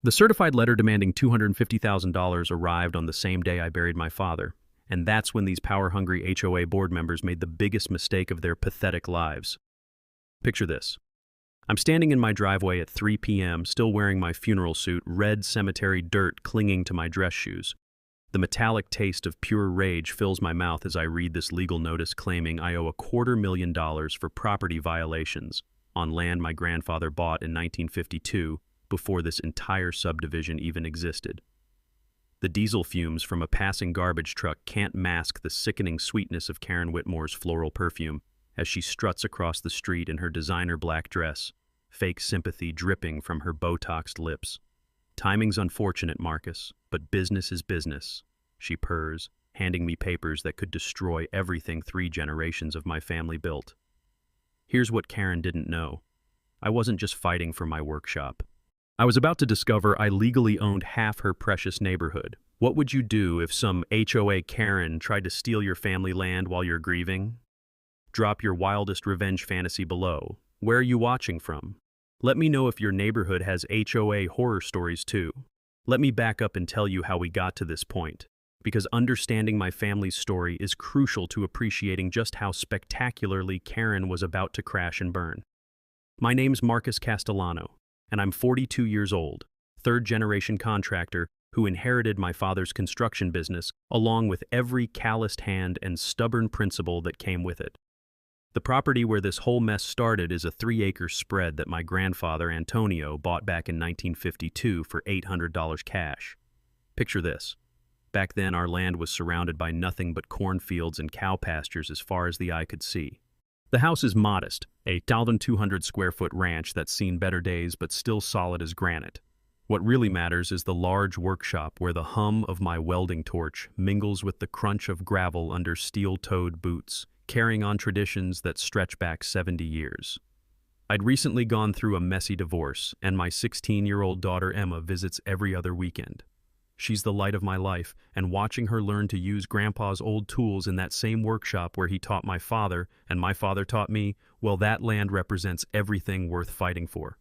The certified letter demanding $250,000 arrived on the same day I buried my father, and that's when these power-hungry HOA board members made the biggest mistake of their pathetic lives. Picture this. I'm standing in my driveway at 3 p.m., still wearing my funeral suit, red cemetery dirt clinging to my dress shoes. The metallic taste of pure rage fills my mouth as I read this legal notice claiming I owe $250,000 for property violations on land my grandfather bought in 1952 before this entire subdivision even existed. The diesel fumes from a passing garbage truck can't mask the sickening sweetness of Karen Whitmore's floral perfume as she struts across the street in her designer black dress, fake sympathy dripping from her Botoxed lips. Timing's unfortunate, Marcus, but business is business, she purrs, handing me papers that could destroy everything 3 generations of my family built. Here's what Karen didn't know. I wasn't just fighting for my workshop. I was about to discover I legally owned half her precious neighborhood. What would you do if some HOA Karen tried to steal your family land while you're grieving? Drop your wildest revenge fantasy below. Where are you watching from? Let me know if your neighborhood has HOA horror stories too. Let me back up and tell you how we got to this point, because understanding my family's story is crucial to appreciating just how spectacularly Karen was about to crash and burn. My name's Marcus Castellano, and I'm 42 years old, third-generation contractor who inherited my father's construction business along with every calloused hand and stubborn principle that came with it. The property where this whole mess started is a 3-acre spread that my grandfather, Antonio, bought back in 1952 for $800 cash. Picture this. Back then, our land was surrounded by nothing but cornfields and cow pastures as far as the eye could see. The house is modest, a 1,200-square-foot ranch that's seen better days but still solid as granite. What really matters is the large workshop where the hum of my welding torch mingles with the crunch of gravel under steel-toed boots, carrying on traditions that stretch back 70 years. I'd recently gone through a messy divorce, and my 16-year-old daughter Emma visits every other weekend. She's the light of my life, and watching her learn to use Grandpa's old tools in that same workshop where he taught my father, and my father taught me, well, that land represents everything worth fighting for.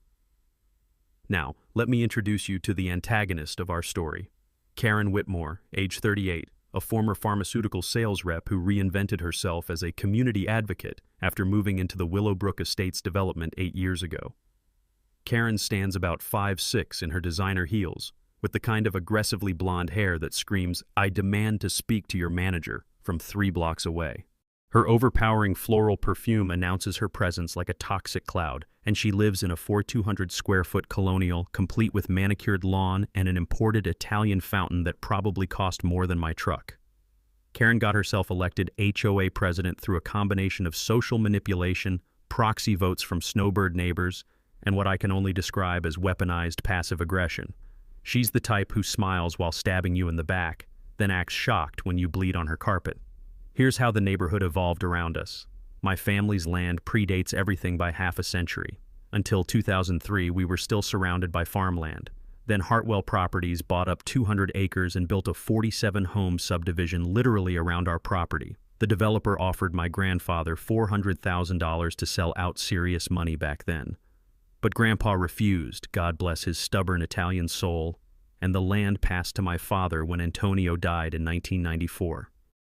Now, let me introduce you to the antagonist of our story. Karen Whitmore, age 38, a former pharmaceutical sales rep who reinvented herself as a community advocate after moving into the Willowbrook Estates development 8 years ago. Karen stands about 5'6" in her designer heels, with the kind of aggressively blonde hair that screams, "I demand to speak to your manager," from 3 blocks away. Her overpowering floral perfume announces her presence like a toxic cloud, and she lives in a 4,200-square-foot colonial, complete with manicured lawn and an imported Italian fountain that probably cost more than my truck. Karen got herself elected HOA president through a combination of social manipulation, proxy votes from snowbird neighbors, and what I can only describe as weaponized passive aggression. She's the type who smiles while stabbing you in the back, then acts shocked when you bleed on her carpet. Here's how the neighborhood evolved around us. My family's land predates everything by half a century. Until 2003, we were still surrounded by farmland. Then Hartwell Properties bought up 200 acres and built a 47-home subdivision literally around our property. The developer offered my grandfather $400,000 to sell out serious money back then. But Grandpa refused, God bless his stubborn Italian soul, and the land passed to my father when Antonio died in 1994.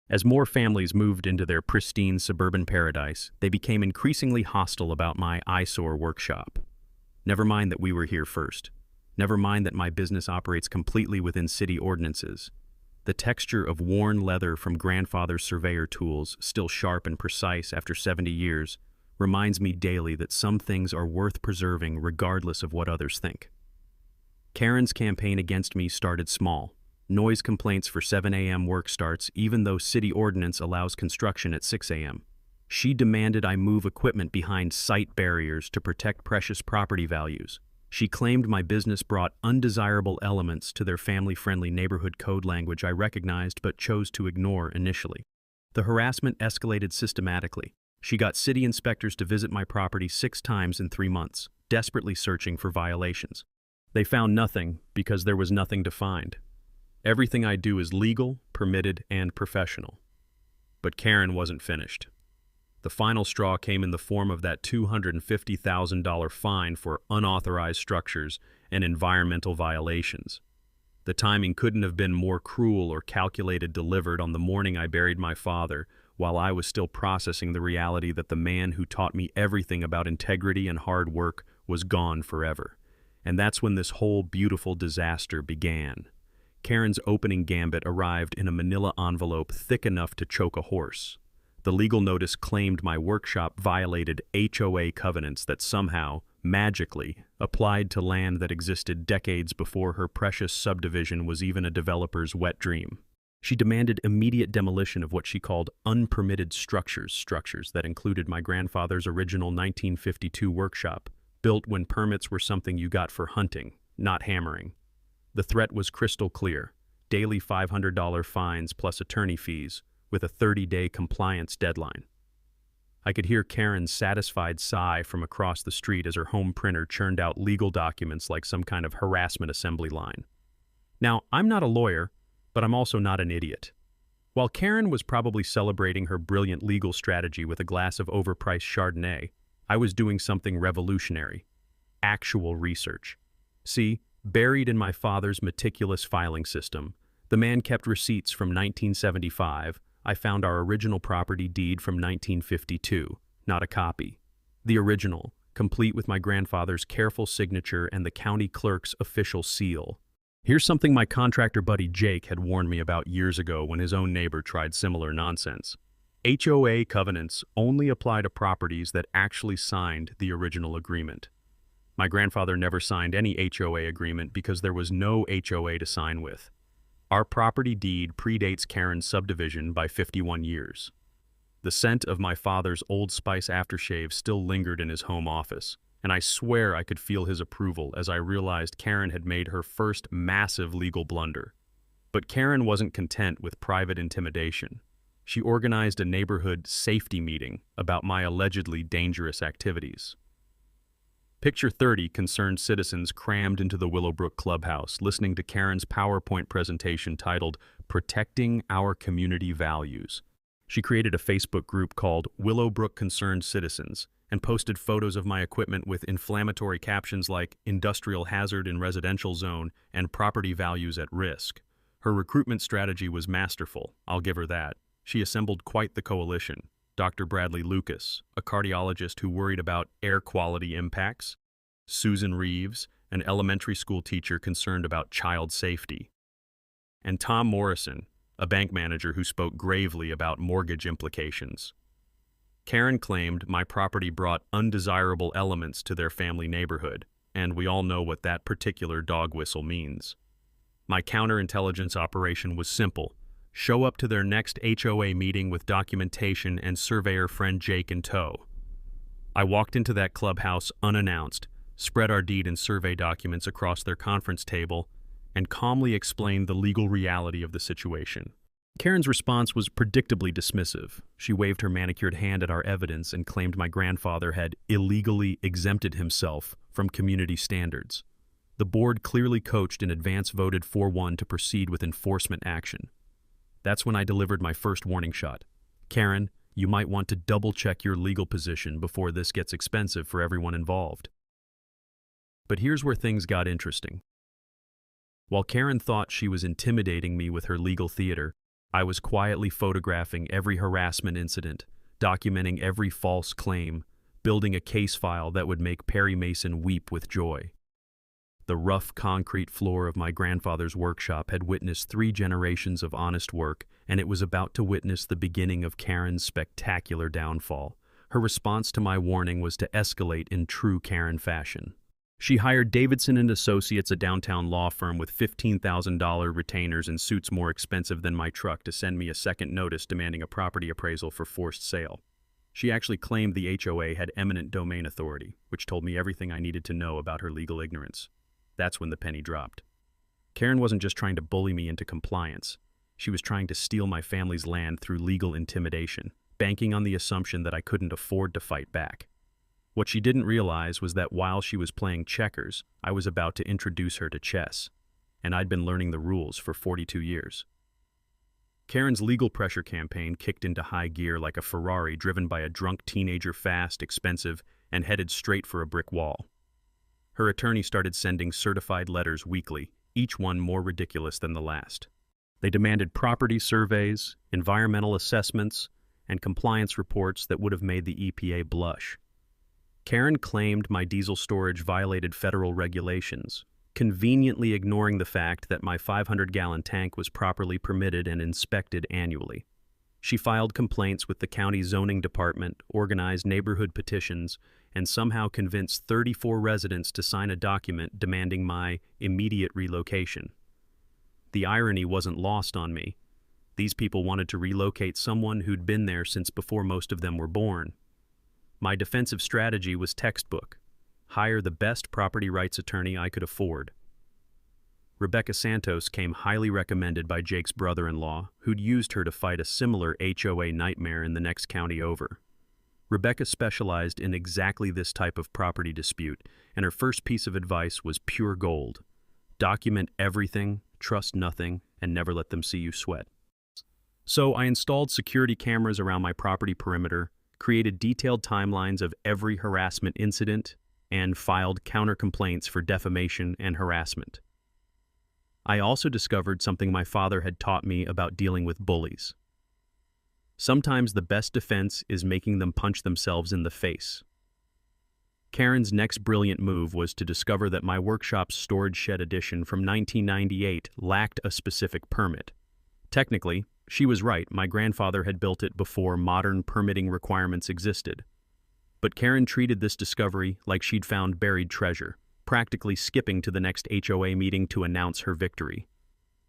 As more families moved into their pristine suburban paradise, they became increasingly hostile about my eyesore workshop. Never mind that we were here first. Never mind that my business operates completely within city ordinances. The texture of worn leather from grandfather's surveyor tools, still sharp and precise after 70 years, reminds me daily that some things are worth preserving regardless of what others think. Karen's campaign against me started small. Noise complaints for 7 a.m. work starts, even though city ordinance allows construction at 6 a.m. She demanded I move equipment behind site barriers to protect precious property values. She claimed my business brought undesirable elements to their family-friendly neighborhood code language I recognized but chose to ignore initially. The harassment escalated systematically. She got city inspectors to visit my property 6 times in 3 months, desperately searching for violations. They found nothing because there was nothing to find. Everything I do is legal, permitted, and professional. But Karen wasn't finished. The final straw came in the form of that $250,000 fine for unauthorized structures and environmental violations. The timing couldn't have been more cruel or calculated, delivered on the morning I buried my father, while I was still processing the reality that the man who taught me everything about integrity and hard work was gone forever. And that's when this whole beautiful disaster began. Karen's opening gambit arrived in a manila envelope thick enough to choke a horse. The legal notice claimed my workshop violated HOA covenants that somehow, magically, applied to land that existed decades before her precious subdivision was even a developer's wet dream. She demanded immediate demolition of what she called unpermitted structures that included my grandfather's original 1952 workshop, built when permits were something you got for hunting, not hammering. The threat was crystal clear: daily $500 fines plus attorney fees, with a 30-day compliance deadline. I could hear Karen's satisfied sigh from across the street as her home printer churned out legal documents like some kind of harassment assembly line. Now, I'm not a lawyer, but I'm also not an idiot. While Karen was probably celebrating her brilliant legal strategy with a glass of overpriced Chardonnay, I was doing something revolutionary: actual research. See, buried in my father's meticulous filing system, the man kept receipts from 1975. I found our original property deed from 1952, not a copy. The original, complete with my grandfather's careful signature and the county clerk's official seal. Here's something my contractor buddy Jake had warned me about years ago when his own neighbor tried similar nonsense. HOA covenants only apply to properties that actually signed the original agreement. My grandfather never signed any HOA agreement because there was no HOA to sign with. Our property deed predates Karen's subdivision by 51 years. The scent of my father's Old Spice aftershave still lingered in his home office, and I swear I could feel his approval as I realized Karen had made her first massive legal blunder. But Karen wasn't content with private intimidation. She organized a neighborhood safety meeting about my allegedly dangerous activities. Picture 30 concerned citizens crammed into the Willowbrook clubhouse, listening to Karen's PowerPoint presentation titled "Protecting Our Community Values." She created a Facebook group called Willowbrook Concerned Citizens and posted photos of my equipment with inflammatory captions like "Industrial Hazard in Residential Zone" and "Property Values at Risk." Her recruitment strategy was masterful, I'll give her that. She assembled quite the coalition. Dr. Bradley Lucas, a cardiologist who worried about air quality impacts; Susan Reeves, an elementary school teacher concerned about child safety; and Tom Morrison, a bank manager who spoke gravely about mortgage implications. Karen claimed my property brought undesirable elements to their family neighborhood, and we all know what that particular dog whistle means. My counterintelligence operation was simple: show up to their next HOA meeting with documentation and surveyor friend Jake in tow. I walked into that clubhouse unannounced, spread our deed and survey documents across their conference table, and calmly explained the legal reality of the situation. Karen's response was predictably dismissive. She waved her manicured hand at our evidence and claimed my grandfather had illegally exempted himself from community standards. The board, clearly coached in advance, voted 4-1 to proceed with enforcement action. That's when I delivered my first warning shot. Karen, you might want to double-check your legal position before this gets expensive for everyone involved. But here's where things got interesting. While Karen thought she was intimidating me with her legal theater, I was quietly photographing every harassment incident, documenting every false claim, building a case file that would make Perry Mason weep with joy. The rough concrete floor of my grandfather's workshop had witnessed 3 generations of honest work, and it was about to witness the beginning of Karen's spectacular downfall. Her response to my warning was to escalate in true Karen fashion. She hired Davidson & Associates, a downtown law firm with $15,000 retainers and suits more expensive than my truck, to send me a second notice demanding a property appraisal for forced sale. She actually claimed the HOA had eminent domain authority, which told me everything I needed to know about her legal ignorance. That's when the penny dropped. Karen wasn't just trying to bully me into compliance. She was trying to steal my family's land through legal intimidation, banking on the assumption that I couldn't afford to fight back. What she didn't realize was that while she was playing checkers, I was about to introduce her to chess, and I'd been learning the rules for 42 years. Karen's legal pressure campaign kicked into high gear like a Ferrari driven by a drunk teenager, fast, expensive, and headed straight for a brick wall. Her attorney started sending certified letters weekly, each one more ridiculous than the last. They demanded property surveys, environmental assessments, and compliance reports that would have made the EPA blush. Karen claimed my diesel storage violated federal regulations, conveniently ignoring the fact that my 500-gallon tank was properly permitted and inspected annually. She filed complaints with the county zoning department, organized neighborhood petitions, and somehow convinced 34 residents to sign a document demanding my immediate relocation. The irony wasn't lost on me. These people wanted to relocate someone who'd been there since before most of them were born. My defensive strategy was textbook: hire the best property rights attorney I could afford. Rebecca Santos came highly recommended by Jake's brother-in-law, who'd used her to fight a similar HOA nightmare in the next county over. Rebecca specialized in exactly this type of property dispute, and her first piece of advice was pure gold. Document everything, trust nothing, and never let them see you sweat. So I installed security cameras around my property perimeter, created detailed timelines of every harassment incident, and filed counter-complaints for defamation and harassment. I also discovered something my father had taught me about dealing with bullies. Sometimes the best defense is making them punch themselves in the face. Karen's next brilliant move was to discover that my workshop's storage shed addition from 1998 lacked a specific permit. Technically, she was right. My grandfather had built it before modern permitting requirements existed. But Karen treated this discovery like she'd found buried treasure, practically skipping to the next HOA meeting to announce her victory.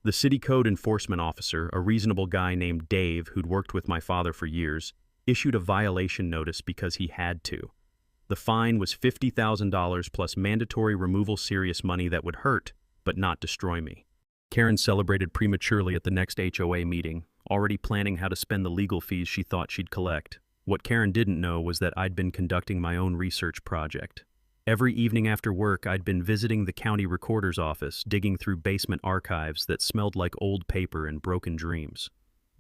The city code enforcement officer, a reasonable guy named Dave who'd worked with my father for years, issued a violation notice because he had to. The fine was $50,000 plus mandatory removal serious money that would hurt, but not destroy me. Karen celebrated prematurely at the next HOA meeting, already planning how to spend the legal fees she thought she'd collect. What Karen didn't know was that I'd been conducting my own research project. Every evening after work, I'd been visiting the county recorder's office, digging through basement archives that smelled like old paper and broken dreams.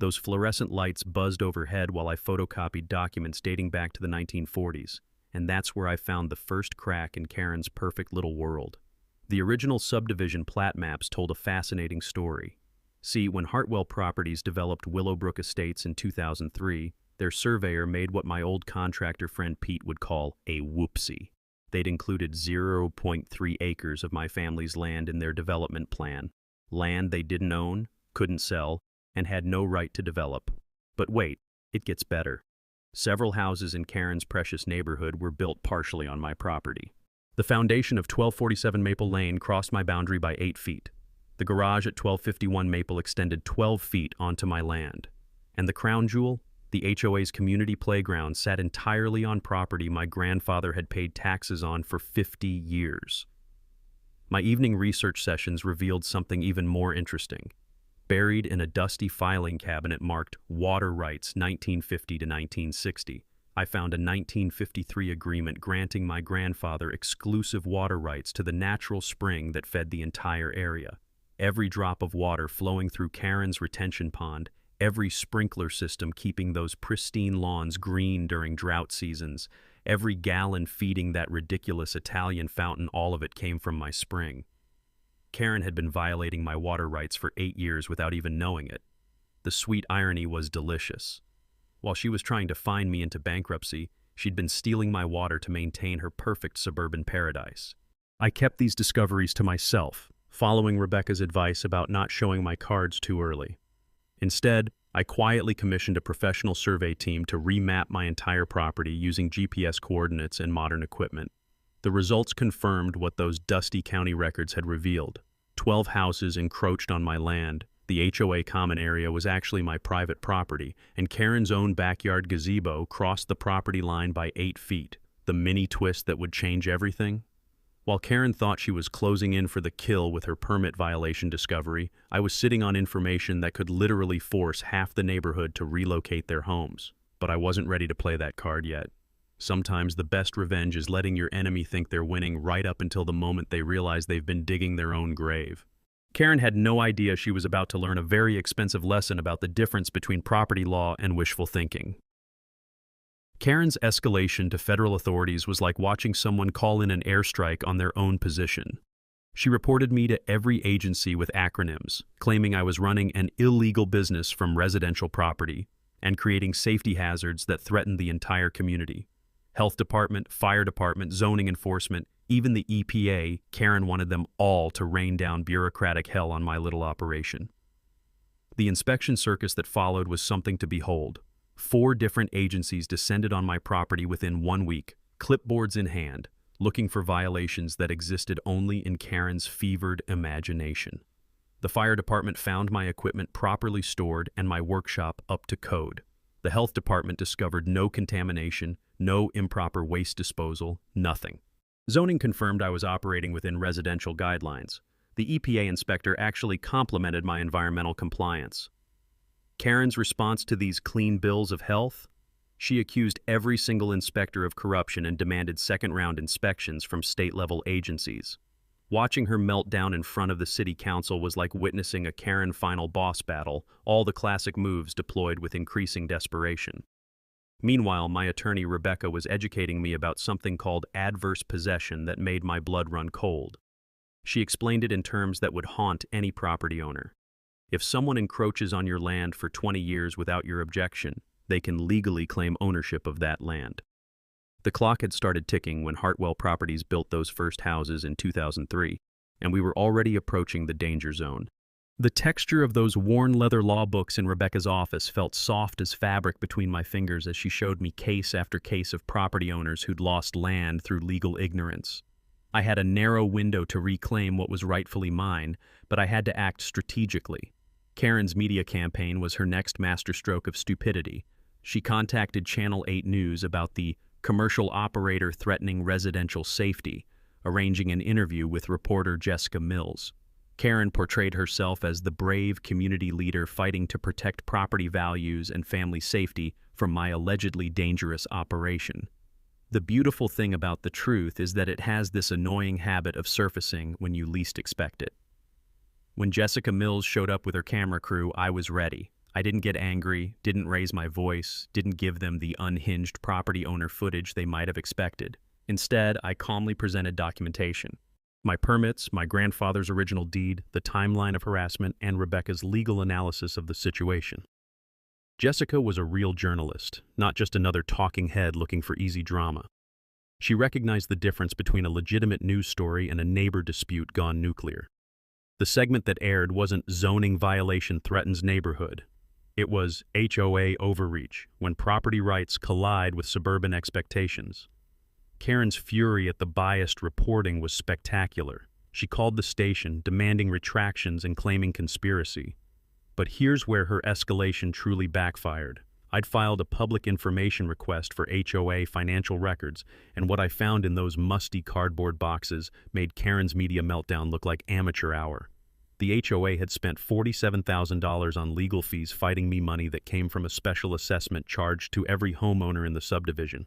Those fluorescent lights buzzed overhead while I photocopied documents dating back to the 1940s, and that's where I found the first crack in Karen's perfect little world. The original subdivision plat maps told a fascinating story. See, when Hartwell Properties developed Willowbrook Estates in 2003, their surveyor made what my old contractor friend Pete would call a whoopsie. They'd included 0.3 acres of my family's land in their development plan. Land they didn't own, couldn't sell, and had no right to develop. But wait, it gets better. Several houses in Karen's precious neighborhood were built partially on my property. The foundation of 1247 Maple Lane crossed my boundary by 8 feet. The garage at 1251 Maple extended 12 feet onto my land. And the crown jewel? The HOA's community playground sat entirely on property my grandfather had paid taxes on for 50 years. My evening research sessions revealed something even more interesting. Buried in a dusty filing cabinet marked Water Rights 1950 to 1960, I found a 1953 agreement granting my grandfather exclusive water rights to the natural spring that fed the entire area. Every drop of water flowing through Karen's retention pond, every sprinkler system keeping those pristine lawns green during drought seasons, every gallon feeding that ridiculous Italian fountain, all of it came from my spring. Karen had been violating my water rights for 8 years without even knowing it. The sweet irony was delicious. While she was trying to fine me into bankruptcy, she'd been stealing my water to maintain her perfect suburban paradise. I kept these discoveries to myself, following Rebecca's advice about not showing my cards too early. Instead, I quietly commissioned a professional survey team to remap my entire property using GPS coordinates and modern equipment. The results confirmed what those dusty county records had revealed. 12 houses encroached on my land. The HOA common area was actually my private property, and Karen's own backyard gazebo crossed the property line by 8 feet. The mini twist that would change everything? While Karen thought she was closing in for the kill with her permit violation discovery, I was sitting on information that could literally force half the neighborhood to relocate their homes. But I wasn't ready to play that card yet. Sometimes the best revenge is letting your enemy think they're winning right up until the moment they realize they've been digging their own grave. Karen had no idea she was about to learn a very expensive lesson about the difference between property law and wishful thinking. Karen's escalation to federal authorities was like watching someone call in an airstrike on their own position. She reported me to every agency with acronyms, claiming I was running an illegal business from residential property and creating safety hazards that threatened the entire community. Health department, fire department, zoning enforcement, even the EPA, Karen wanted them all to rain down bureaucratic hell on my little operation. The inspection circus that followed was something to behold. 4 different agencies descended on my property within 1 week, clipboards in hand, looking for violations that existed only in Karen's fevered imagination. The fire department found my equipment properly stored and my workshop up to code. The health department discovered no contamination, no improper waste disposal, nothing. Zoning confirmed I was operating within residential guidelines. The EPA inspector actually complimented my environmental compliance. Karen's response to these clean bills of health? She accused every single inspector of corruption and demanded second-round inspections from state-level agencies. Watching her melt down in front of the city council was like witnessing a Karen final boss battle, all the classic moves deployed with increasing desperation. Meanwhile, my attorney Rebecca was educating me about something called adverse possession that made my blood run cold. She explained it in terms that would haunt any property owner. If someone encroaches on your land for 20 years without your objection, they can legally claim ownership of that land. The clock had started ticking when Hartwell Properties built those first houses in 2003, and we were already approaching the danger zone. The texture of those worn leather law books in Rebecca's office felt soft as fabric between my fingers as she showed me case after case of property owners who'd lost land through legal ignorance. I had a narrow window to reclaim what was rightfully mine, but I had to act strategically. Karen's media campaign was her next masterstroke of stupidity. She contacted Channel 8 News about the commercial operator threatening residential safety, arranging an interview with reporter Jessica Mills. Karen portrayed herself as the brave community leader fighting to protect property values and family safety from my allegedly dangerous operation. The beautiful thing about the truth is that it has this annoying habit of surfacing when you least expect it. When Jessica Mills showed up with her camera crew, I was ready. I didn't get angry, didn't raise my voice, didn't give them the unhinged property owner footage they might have expected. Instead, I calmly presented documentation. My permits, my grandfather's original deed, the timeline of harassment, and Rebecca's legal analysis of the situation. Jessica was a real journalist, not just another talking head looking for easy drama. She recognized the difference between a legitimate news story and a neighbor dispute gone nuclear. The segment that aired wasn't zoning violation threatens neighborhood. It was HOA overreach, when property rights collide with suburban expectations. Karen's fury at the biased reporting was spectacular. She called the station, demanding retractions and claiming conspiracy. But here's where her escalation truly backfired. I'd filed a public information request for HOA financial records, and what I found in those musty cardboard boxes made Karen's media meltdown look like amateur hour. The HOA had spent $47,000 on legal fees fighting me money that came from a special assessment charged to every homeowner in the subdivision.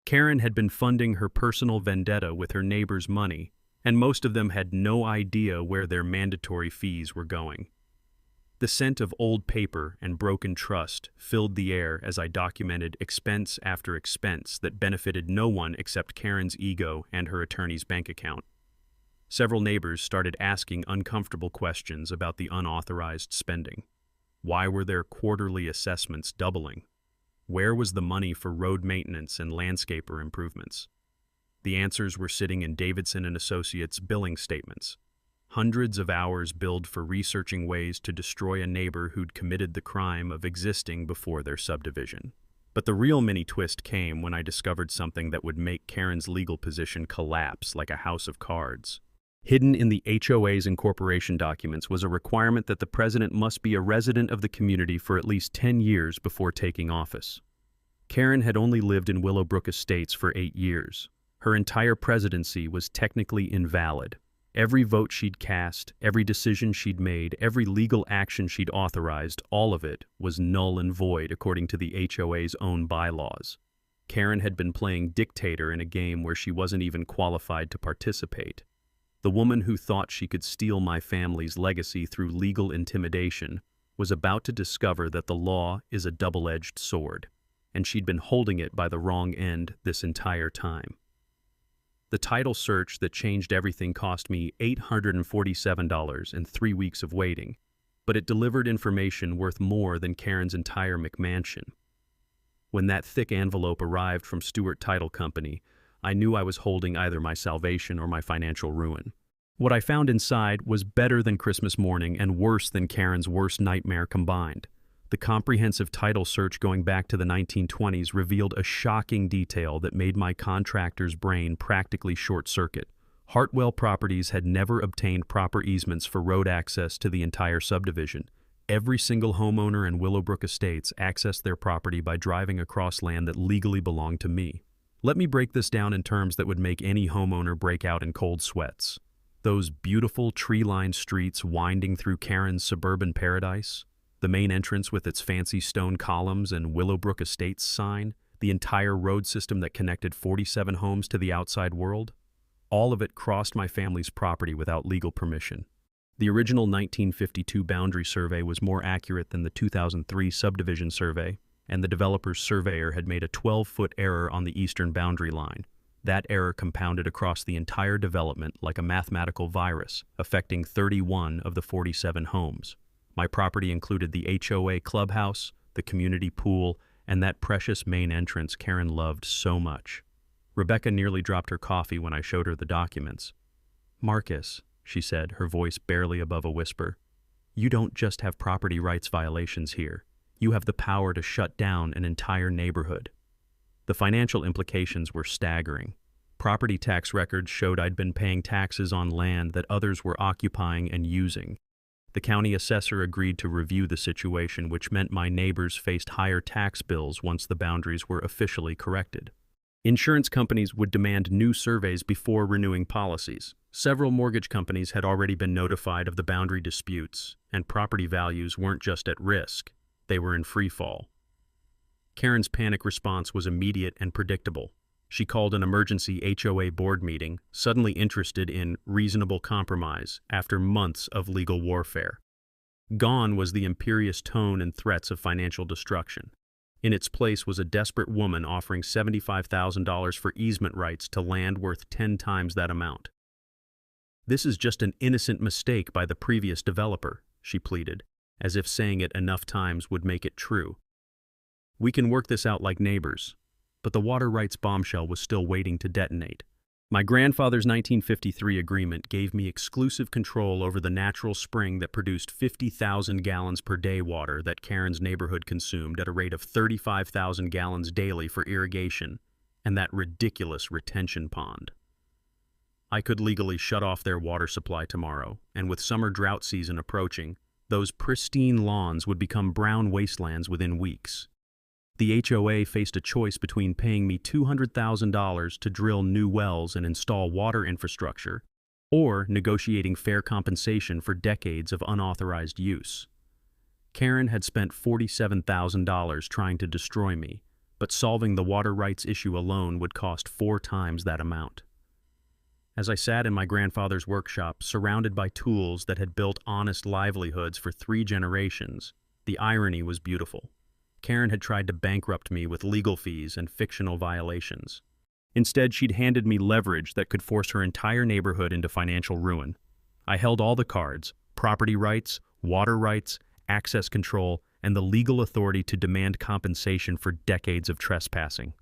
Karen had been funding her personal vendetta with her neighbors' money, and most of them had no idea where their mandatory fees were going. The scent of old paper and broken trust filled the air as I documented expense after expense that benefited no one except Karen's ego and her attorney's bank account. Several neighbors started asking uncomfortable questions about the unauthorized spending. Why were their quarterly assessments doubling? Where was the money for road maintenance and landscaper improvements? The answers were sitting in Davidson and Associates' billing statements. Hundreds of hours billed for researching ways to destroy a neighbor who'd committed the crime of existing before their subdivision. But the real mini twist came when I discovered something that would make Karen's legal position collapse like a house of cards. Hidden in the HOA's incorporation documents was a requirement that the president must be a resident of the community for at least 10 years before taking office. Karen had only lived in Willowbrook Estates for 8 years. Her entire presidency was technically invalid. Every vote she'd cast, every decision she'd made, every legal action she'd authorized, all of it was null and void according to the HOA's own bylaws. Karen had been playing dictator in a game where she wasn't even qualified to participate. The woman who thought she could steal my family's legacy through legal intimidation was about to discover that the law is a double-edged sword. and she'd been holding it by the wrong end this entire time. The title search that changed everything cost me $847 and 3 weeks of waiting, but it delivered information worth more than Karen's entire McMansion. When that thick envelope arrived from Stewart Title Company, I knew I was holding either my salvation or my financial ruin. What I found inside was better than Christmas morning and worse than Karen's worst nightmare combined. The comprehensive title search going back to the 1920s revealed a shocking detail that made my contractor's brain practically short-circuit. Hartwell Properties had never obtained proper easements for road access to the entire subdivision. Every single homeowner in Willowbrook Estates accessed their property by driving across land that legally belonged to me. Let me break this down in terms that would make any homeowner break out in cold sweats. Those beautiful tree-lined streets winding through Karen's suburban paradise, the main entrance with its fancy stone columns and Willowbrook Estates sign, the entire road system that connected 47 homes to the outside world, all of it crossed my family's property without legal permission. The original 1952 boundary survey was more accurate than the 2003 subdivision survey, and the developer's surveyor had made a 12-foot error on the eastern boundary line. That error compounded across the entire development like a mathematical virus, affecting 31 of the 47 homes. My property included the HOA clubhouse, the community pool, and that precious main entrance Karen loved so much. Rebecca nearly dropped her coffee when I showed her the documents. "Marcus," she said, her voice barely above a whisper, "you don't just have property rights violations here. You have the power to shut down an entire neighborhood." The financial implications were staggering. Property tax records showed I'd been paying taxes on land that others were occupying and using. The county assessor agreed to review the situation, which meant my neighbors faced higher tax bills once the boundaries were officially corrected. Insurance companies would demand new surveys before renewing policies. Several mortgage companies had already been notified of the boundary disputes, and property values weren't just at risk, they were in free fall. Karen's panic response was immediate and predictable. She called an emergency HOA board meeting, suddenly interested in reasonable compromise after months of legal warfare. Gone was the imperious tone and threats of financial destruction. In its place was a desperate woman offering $75,000 for easement rights to land worth 10 times that amount. "This is just an innocent mistake by the previous developer," she pleaded, as if saying it enough times would make it true. "We can work this out like neighbors." But the water rights bombshell was still waiting to detonate. My grandfather's 1953 agreement gave me exclusive control over the natural spring that produced 50,000 gallons per day water that Karen's neighborhood consumed at a rate of 35,000 gallons daily for irrigation, and that ridiculous retention pond. I could legally shut off their water supply tomorrow, and with summer drought season approaching, those pristine lawns would become brown wastelands within weeks. The HOA faced a choice between paying me $200,000 to drill new wells and install water infrastructure, or negotiating fair compensation for decades of unauthorized use. Karen had spent $47,000 trying to destroy me, but solving the water rights issue alone would cost 4 times that amount. As I sat in my grandfather's workshop, surrounded by tools that had built honest livelihoods for 3 generations, the irony was beautiful. Karen had tried to bankrupt me with legal fees and fictional violations. Instead, she'd handed me leverage that could force her entire neighborhood into financial ruin. I held all the cards: property rights, water rights, access control, and the legal authority to demand compensation for decades of trespassing.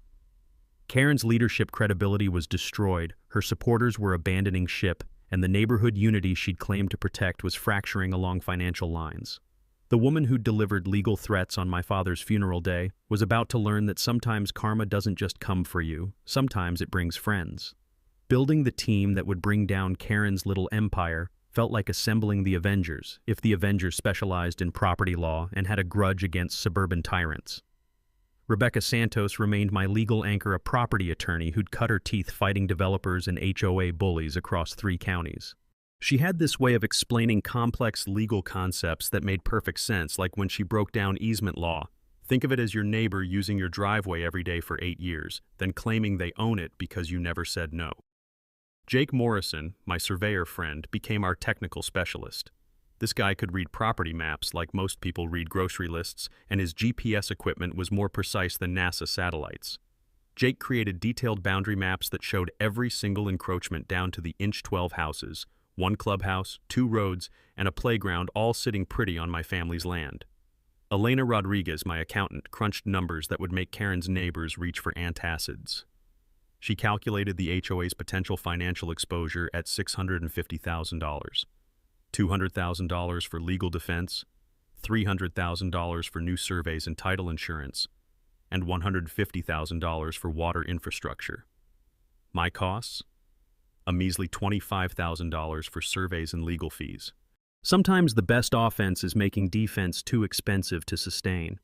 Karen's leadership credibility was destroyed, her supporters were abandoning ship, and the neighborhood unity she'd claimed to protect was fracturing along financial lines. The woman who delivered legal threats on my father's funeral day was about to learn that sometimes karma doesn't just come for you, sometimes it brings friends. Building the team that would bring down Karen's little empire felt like assembling the Avengers, if the Avengers specialized in property law and had a grudge against suburban tyrants. Rebecca Santos remained my legal anchor, a property attorney who'd cut her teeth fighting developers and HOA bullies across 3 counties. She had this way of explaining complex legal concepts that made perfect sense, like when she broke down easement law. Think of it as your neighbor using your driveway every day for 8 years, then claiming they own it because you never said no. Jake Morrison, my surveyor friend, became our technical specialist. This guy could read property maps like most people read grocery lists, and his GPS equipment was more precise than NASA satellites. Jake created detailed boundary maps that showed every single encroachment down to the inch 12 houses, one clubhouse, two roads, and a playground all sitting pretty on my family's land. Elena Rodriguez, my accountant, crunched numbers that would make Karen's neighbors reach for antacids. She calculated the HOA's potential financial exposure at $650,000. $200,000 for legal defense, $300,000 for new surveys and title insurance, and $150,000 for water infrastructure. My costs? A measly $25,000 for surveys and legal fees. Sometimes the best offense is making defense too expensive to sustain.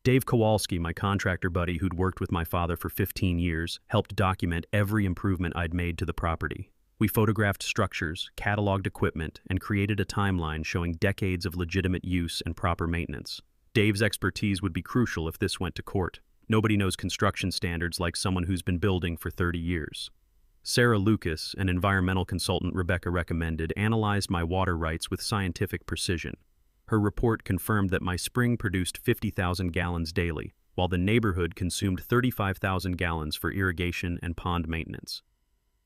Dave Kowalski, my contractor buddy who'd worked with my father for 15 years, helped document every improvement I'd made to the property. We photographed structures, cataloged equipment, and created a timeline showing decades of legitimate use and proper maintenance. Dave's expertise would be crucial if this went to court. Nobody knows construction standards like someone who's been building for 30 years. Sarah Lucas, an environmental consultant Rebecca recommended, analyzed my water rights with scientific precision. Her report confirmed that my spring produced 50,000 gallons daily, while the neighborhood consumed 35,000 gallons for irrigation and pond maintenance.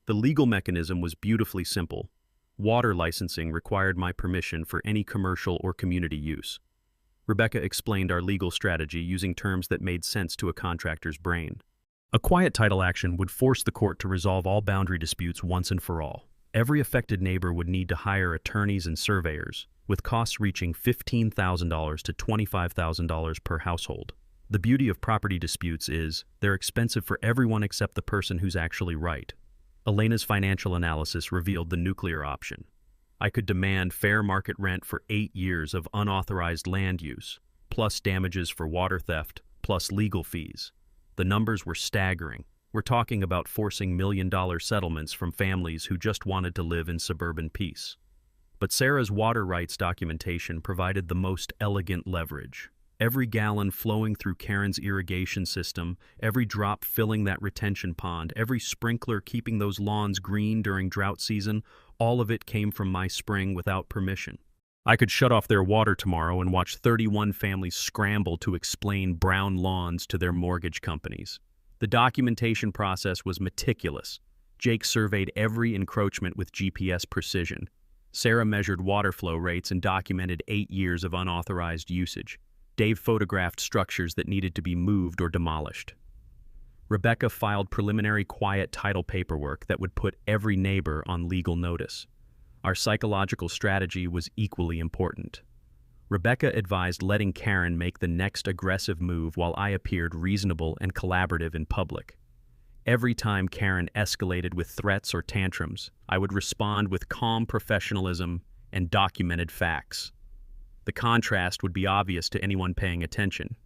The legal mechanism was beautifully simple. Water licensing required my permission for any commercial or community use. Rebecca explained our legal strategy using terms that made sense to a contractor's brain. A quiet title action would force the court to resolve all boundary disputes once and for all. Every affected neighbor would need to hire attorneys and surveyors, with costs reaching $15,000 to $25,000 per household. The beauty of property disputes is they're expensive for everyone except the person who's actually right. Elena's financial analysis revealed the nuclear option. I could demand fair market rent for 8 years of unauthorized land use, plus damages for water theft, plus legal fees. The numbers were staggering. We're talking about forcing million-dollar settlements from families who just wanted to live in suburban peace. But Sarah's water rights documentation provided the most elegant leverage. Every gallon flowing through Karen's irrigation system, every drop filling that retention pond, every sprinkler keeping those lawns green during drought season, all of it came from my spring without permission. I could shut off their water tomorrow and watch 31 families scramble to explain brown lawns to their mortgage companies. The documentation process was meticulous. Jake surveyed every encroachment with GPS precision. Sarah measured water flow rates and documented 8 years of unauthorized usage. Dave photographed structures that needed to be moved or demolished. Rebecca filed preliminary quiet title paperwork that would put every neighbor on legal notice. Our psychological strategy was equally important. Rebecca advised letting Karen make the next aggressive move while I appeared reasonable and collaborative in public. Every time Karen escalated with threats or tantrums, I would respond with calm professionalism and documented facts. The contrast would be obvious to anyone paying attention.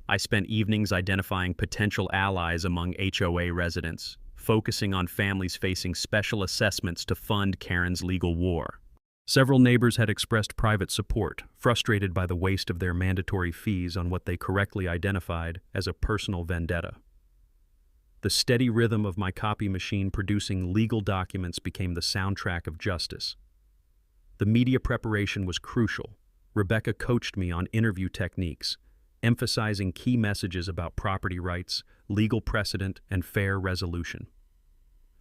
I spent evenings identifying potential allies among HOA residents, focusing on families facing special assessments to fund Karen's legal war. Several neighbors had expressed private support, frustrated by the waste of their mandatory fees on what they correctly identified as a personal vendetta. The steady rhythm of my copy machine producing legal documents became the soundtrack of justice. The media preparation was crucial. Rebecca coached me on interview techniques, emphasizing key messages about property rights, legal precedent, and fair resolution.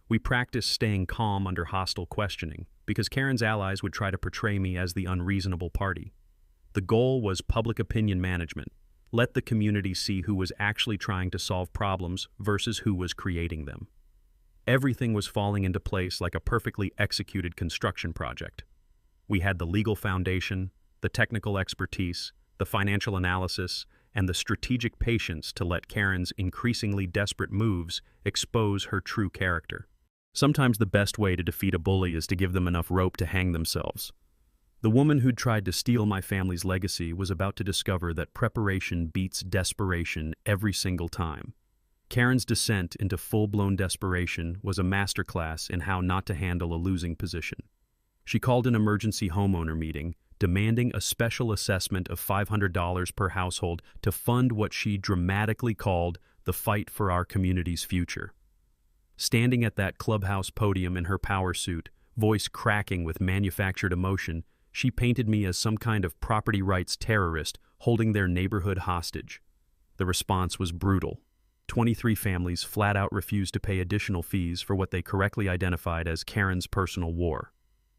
We practiced staying calm under hostile questioning, because Karen's allies would try to portray me as the unreasonable party. The goal was public opinion management. Let the community see who was actually trying to solve problems versus who was creating them. Everything was falling into place like a perfectly executed construction project. We had the legal foundation, the technical expertise, the financial analysis, and the strategic patience to let Karen's increasingly desperate moves expose her true character. Sometimes the best way to defeat a bully is to give them enough rope to hang themselves. The woman who'd tried to steal my family's legacy was about to discover that preparation beats desperation every single time. Karen's descent into full-blown desperation was a masterclass in how not to handle a losing position. She called an emergency homeowner meeting, demanding a special assessment of $500 per household to fund what she dramatically called the fight for our community's future. Standing at that clubhouse podium in her power suit, voice cracking with manufactured emotion, She painted me as some kind of property rights terrorist holding their neighborhood hostage. The response was brutal. 23 families flat out refused to pay additional fees for what they correctly identified as Karen's personal war.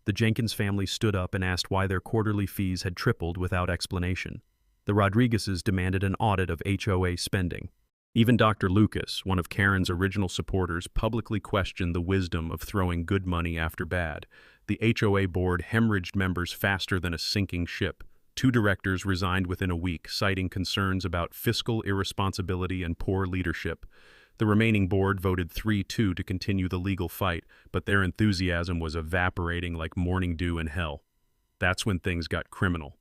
The Jenkins family stood up and asked why their quarterly fees had tripled without explanation. The Rodriguezes demanded an audit of HOA spending. Even Dr. Lucas, one of Karen's original supporters, publicly questioned the wisdom of throwing good money after bad. The HOA board hemorrhaged members faster than a sinking ship. 2 directors resigned within a week, citing concerns about fiscal irresponsibility and poor leadership. The remaining board voted 3-2 to continue the legal fight, but their enthusiasm was evaporating like morning dew in hell. That's when things got criminal.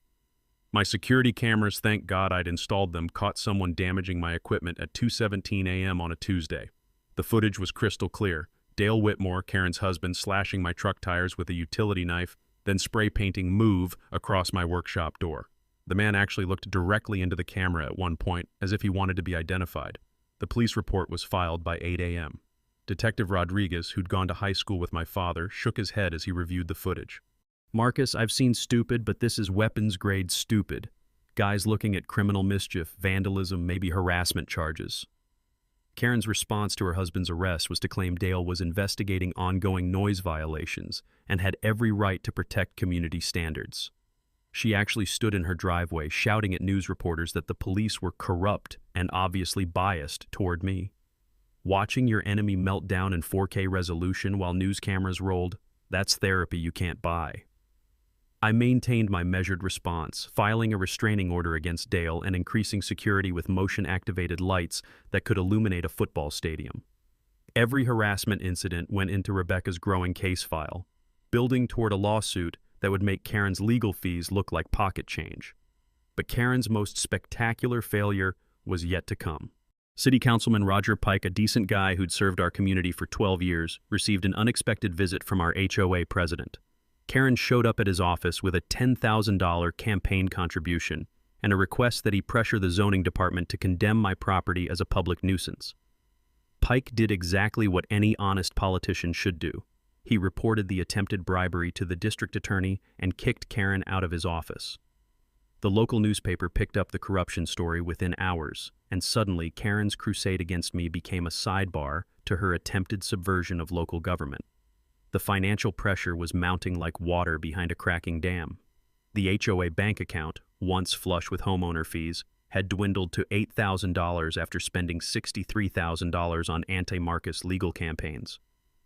My security cameras, thank God I'd installed them, caught someone damaging my equipment at 2:17 a.m. on a Tuesday. The footage was crystal clear. Dale Whitmore, Karen's husband, slashing my truck tires with a utility knife, then spray painting "Move" across my workshop door. The man actually looked directly into the camera at one point, as if he wanted to be identified. The police report was filed by 8 a.m. Detective Rodriguez, who'd gone to high school with my father, shook his head as he reviewed the footage. "Marcus, I've seen stupid, but this is weapons-grade stupid. Guys looking at criminal mischief, vandalism, maybe harassment charges." Karen's response to her husband's arrest was to claim Dale was investigating ongoing noise violations and had every right to protect community standards. She actually stood in her driveway shouting at news reporters that the police were corrupt and obviously biased toward me. Watching your enemy melt down in 4K resolution while news cameras rolled, that's therapy you can't buy. I maintained my measured response, filing a restraining order against Dale and increasing security with motion-activated lights that could illuminate a football stadium. Every harassment incident went into Rebecca's growing case file, building toward a lawsuit that would make Karen's legal fees look like pocket change. But Karen's most spectacular failure was yet to come. City Councilman Roger Pike, a decent guy who'd served our community for 12 years, received an unexpected visit from our HOA president. Karen showed up at his office with a $10,000 campaign contribution and a request that he pressure the zoning department to condemn my property as a public nuisance. Pike did exactly what any honest politician should do. He reported the attempted bribery to the district attorney and kicked Karen out of his office. The local newspaper picked up the corruption story within hours, and suddenly Karen's crusade against me became a sidebar to her attempted subversion of local government. The financial pressure was mounting like water behind a cracking dam. The HOA bank account, once flush with homeowner fees, had dwindled to $8,000 after spending $63,000 on anti-Marcus legal campaigns.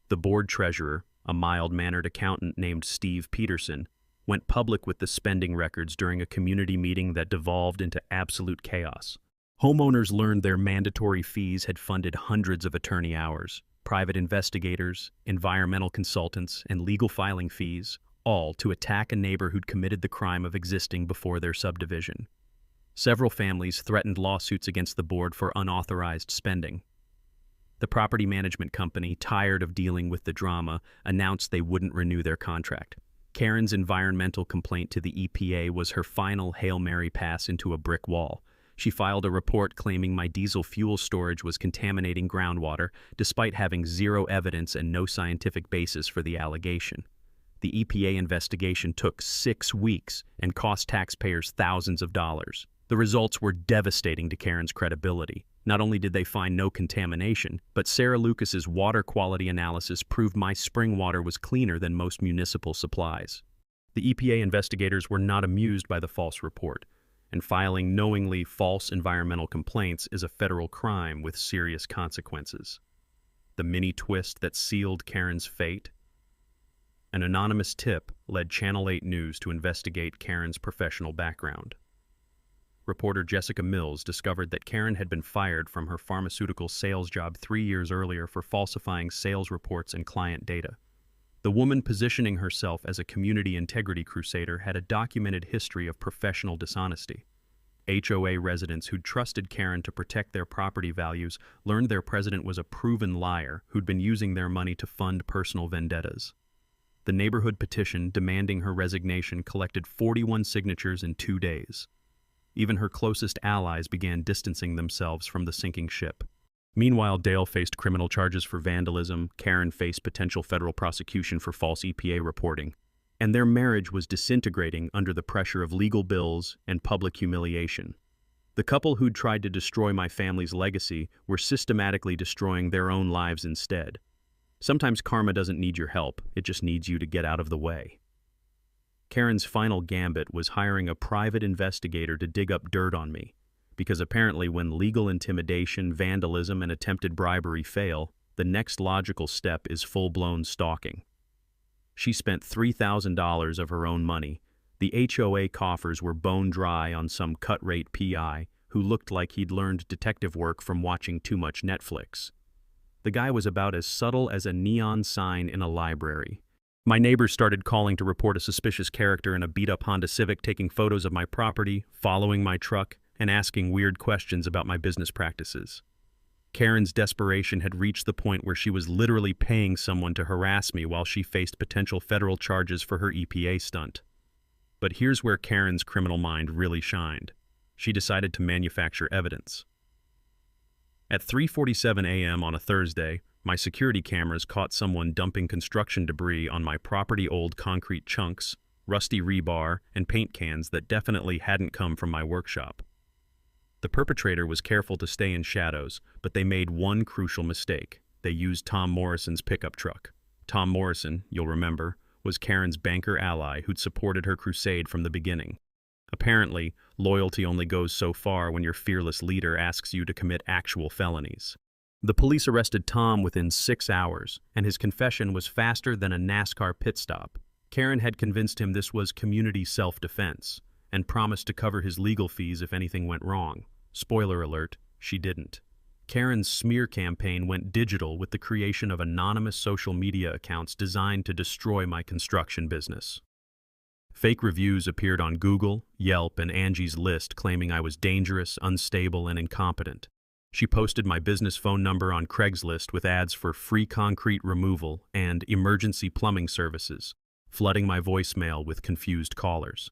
The board treasurer, a mild-mannered accountant named Steve Peterson, went public with the spending records during a community meeting that devolved into absolute chaos. Homeowners learned their mandatory fees had funded hundreds of attorney hours, private investigators, environmental consultants, and legal filing fees, all to attack a neighbor who'd committed the crime of existing before their subdivision. Several families threatened lawsuits against the board for unauthorized spending. The property management company, tired of dealing with the drama, announced they wouldn't renew their contract. Karen's environmental complaint to the EPA was her final Hail Mary pass into a brick wall. She filed a report claiming my diesel fuel storage was contaminating groundwater, despite having zero evidence and no scientific basis for the allegation. The EPA investigation took 6 weeks and cost taxpayers thousands of dollars. The results were devastating to Karen's credibility. Not only did they find no contamination, but Sarah Lucas's water quality analysis proved my spring water was cleaner than most municipal supplies. The EPA investigators were not amused by the false report, and filing knowingly false environmental complaints is a federal crime with serious consequences. The mini twist that sealed Karen's fate? An anonymous tip led Channel 8 News to investigate Karen's professional background. Reporter Jessica Mills discovered that Karen had been fired from her pharmaceutical sales job 3 years earlier for falsifying sales reports and client data. The woman positioning herself as a community integrity crusader had a documented history of professional dishonesty. HOA residents who'd trusted Karen to protect their property values learned their president was a proven liar who'd been using their money to fund personal vendettas. The neighborhood petition demanding her resignation collected 41 signatures in 2 days. Even her closest allies began distancing themselves from the sinking ship. Meanwhile, Dale faced criminal charges for vandalism. Karen faced potential federal prosecution for false EPA reporting. and their marriage was disintegrating under the pressure of legal bills and public humiliation. The couple who'd tried to destroy my family's legacy were systematically destroying their own lives instead. Sometimes karma doesn't need your help, it just needs you to get out of the way. Karen's final gambit was hiring a private investigator to dig up dirt on me, because apparently when legal intimidation, vandalism, and attempted bribery fail, the next logical step is full-blown stalking. She spent $3,000 of her own money. The HOA coffers were bone dry on some cut-rate PI who looked like he'd learned detective work from watching too much Netflix. The guy was about as subtle as a neon sign in a library. My neighbors started calling to report a suspicious character in a beat-up Honda Civic taking photos of my property, following my truck, and asking weird questions about my business practices. Karen's desperation had reached the point where she was literally paying someone to harass me while she faced potential federal charges for her EPA stunt. But here's where Karen's criminal mind really shined. She decided to manufacture evidence. At 3:47 a.m. on a Thursday, my security cameras caught someone dumping construction debris on my property, old concrete chunks, rusty rebar, and paint cans that definitely hadn't come from my workshop. The perpetrator was careful to stay in shadows, but they made one crucial mistake. They used Tom Morrison's pickup truck. Tom Morrison, you'll remember, was Karen's banker ally who'd supported her crusade from the beginning. Apparently, loyalty only goes so far when your fearless leader asks you to commit actual felonies. The police arrested Tom within 6 hours, and his confession was faster than a NASCAR pit stop. Karen had convinced him this was community self-defense, and promised to cover his legal fees if anything went wrong. Spoiler alert, she didn't. Karen's smear campaign went digital with the creation of anonymous social media accounts designed to destroy my construction business. Fake reviews appeared on Google, Yelp, and Angie's List claiming I was dangerous, unstable, and incompetent. She posted my business phone number on Craigslist with ads for free concrete removal and emergency plumbing services, flooding my voicemail with confused callers.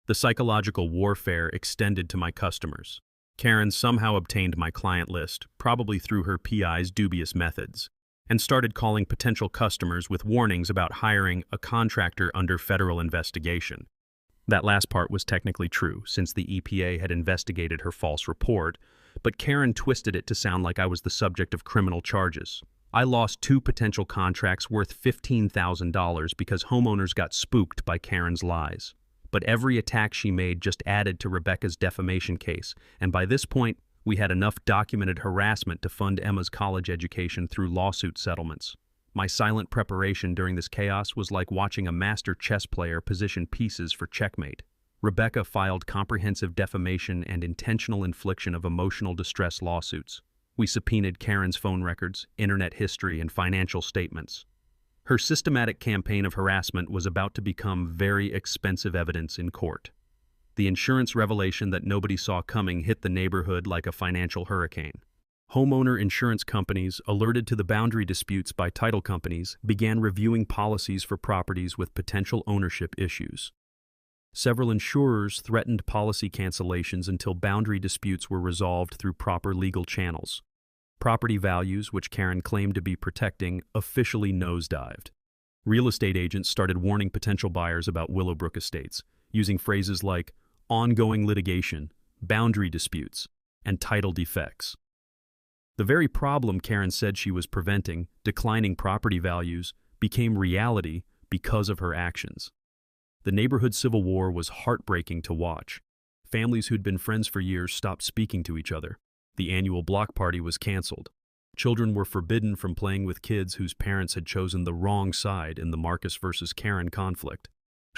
The psychological warfare extended to my customers. Karen somehow obtained my client list, probably through her PI's dubious methods, and started calling potential customers with warnings about hiring a contractor under federal investigation. That last part was technically true, since the EPA had investigated her false report, but Karen twisted it to sound like I was the subject of criminal charges. I lost 2 potential contracts worth $15,000 because homeowners got spooked by Karen's lies. But every attack she made just added to Rebecca's defamation case, and by this point, we had enough documented harassment to fund Emma's college education through lawsuit settlements. My silent preparation during this chaos was like watching a master chess player position pieces for checkmate. Rebecca filed comprehensive defamation and intentional infliction of emotional distress lawsuits. We subpoenaed Karen's phone records, internet history, and financial statements. Her systematic campaign of harassment was about to become very expensive evidence in court. The insurance revelation that nobody saw coming hit the neighborhood like a financial hurricane. Homeowner insurance companies, alerted to the boundary disputes by title companies, began reviewing policies for properties with potential ownership issues. Several insurers threatened policy cancellations until boundary disputes were resolved through proper legal channels. Property values, which Karen claimed to be protecting, officially nosedived. Real estate agents started warning potential buyers about Willowbrook Estates, using phrases like ongoing litigation, boundary disputes, and title defects. The very problem Karen said she was preventing, declining property values, became reality because of her actions. The neighborhood civil war was heartbreaking to watch. Families who'd been friends for years stopped speaking to each other. The annual block party was canceled. Children were forbidden from playing with kids whose parents had chosen the wrong side in the Marcus versus Karen conflict.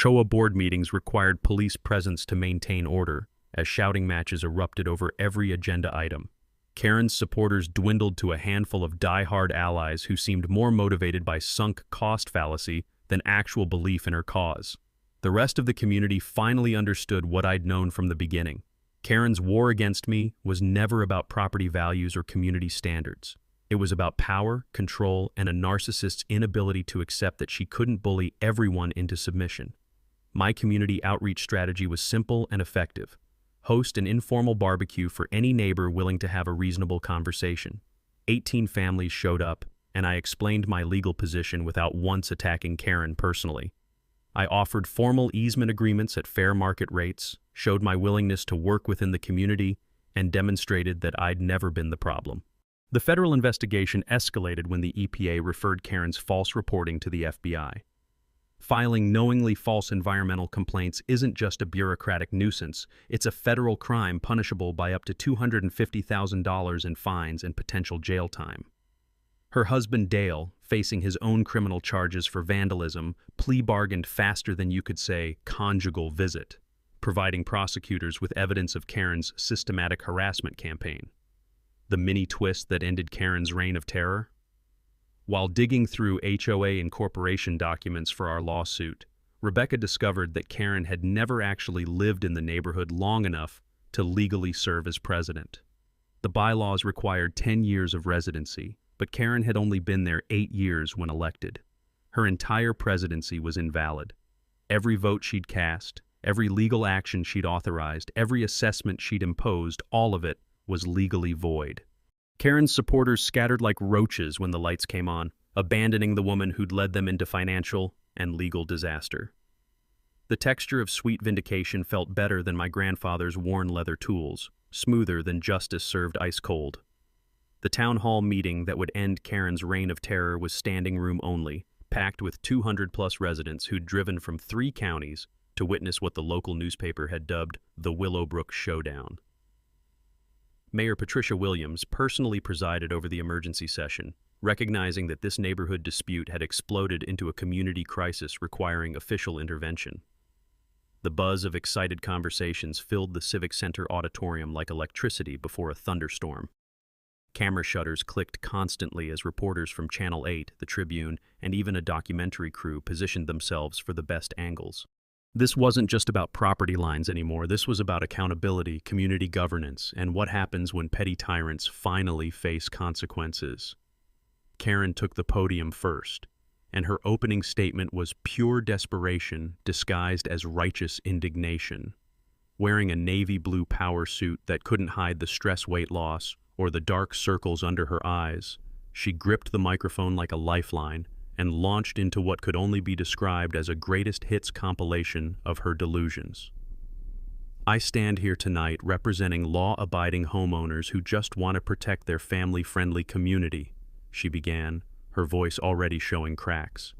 HOA board meetings required police presence to maintain order, as shouting matches erupted over every agenda item. Karen's supporters dwindled to a handful of die-hard allies who seemed more motivated by sunk cost fallacy than actual belief in her cause. The rest of the community finally understood what I'd known from the beginning. Karen's war against me was never about property values or community standards. It was about power, control, and a narcissist's inability to accept that she couldn't bully everyone into submission. My community outreach strategy was simple and effective. Host an informal barbecue for any neighbor willing to have a reasonable conversation. 18 families showed up, and I explained my legal position without once attacking Karen personally. I offered formal easement agreements at fair market rates, showed my willingness to work within the community, and demonstrated that I'd never been the problem. The federal investigation escalated when the EPA referred Karen's false reporting to the FBI. Filing knowingly false environmental complaints isn't just a bureaucratic nuisance, it's a federal crime punishable by up to $250,000 in fines and potential jail time. Her husband Dale, facing his own criminal charges for vandalism, plea bargained faster than you could say conjugal visit, providing prosecutors with evidence of Karen's systematic harassment campaign. The mini twist that ended Karen's reign of terror? While digging through HOA incorporation documents for our lawsuit, Rebecca discovered that Karen had never actually lived in the neighborhood long enough to legally serve as president. The bylaws required 10 years of residency, but Karen had only been there 8 years when elected. Her entire presidency was invalid. Every vote she'd cast, every legal action she'd authorized, every assessment she'd imposed, all of it was legally void. Karen's supporters scattered like roaches when the lights came on, abandoning the woman who'd led them into financial and legal disaster. The texture of sweet vindication felt better than my grandfather's worn leather tools, smoother than justice served ice cold. The town hall meeting that would end Karen's reign of terror was standing room only, packed with 200-plus residents who'd driven from 3 counties to witness what the local newspaper had dubbed the Willowbrook Showdown. Mayor Patricia Williams personally presided over the emergency session, recognizing that this neighborhood dispute had exploded into a community crisis requiring official intervention. The buzz of excited conversations filled the Civic Center auditorium like electricity before a thunderstorm. Camera shutters clicked constantly as reporters from Channel 8, the Tribune, and even a documentary crew positioned themselves for the best angles. This wasn't just about property lines anymore. This was about accountability, community governance, and what happens when petty tyrants finally face consequences. Karen took the podium first, and her opening statement was pure desperation disguised as righteous indignation. Wearing a navy blue power suit that couldn't hide the stress weight loss or the dark circles under her eyes, she gripped the microphone like a lifeline and launched into what could only be described as a greatest hits compilation of her delusions. I stand here tonight representing law-abiding homeowners who just want to protect their family-friendly community, she began, her voice already showing cracks.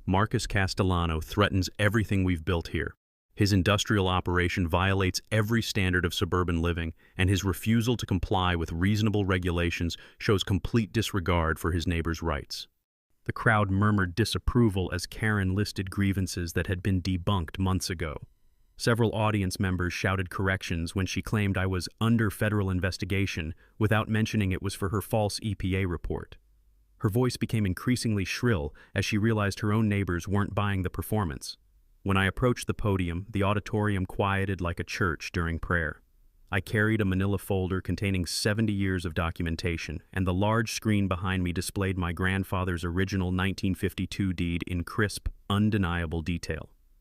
Marcus Castellano threatens everything we've built here. His industrial operation violates every standard of suburban living, and his refusal to comply with reasonable regulations shows complete disregard for his neighbors' rights. The crowd murmured disapproval as Karen listed grievances that had been debunked months ago. Several audience members shouted corrections when she claimed I was under federal investigation without mentioning it was for her false EPA report. Her voice became increasingly shrill as she realized her own neighbors weren't buying the performance. When I approached the podium, the auditorium quieted like a church during prayer. I carried a manila folder containing 70 years of documentation, and the large screen behind me displayed my grandfather's original 1952 deed in crisp, undeniable detail.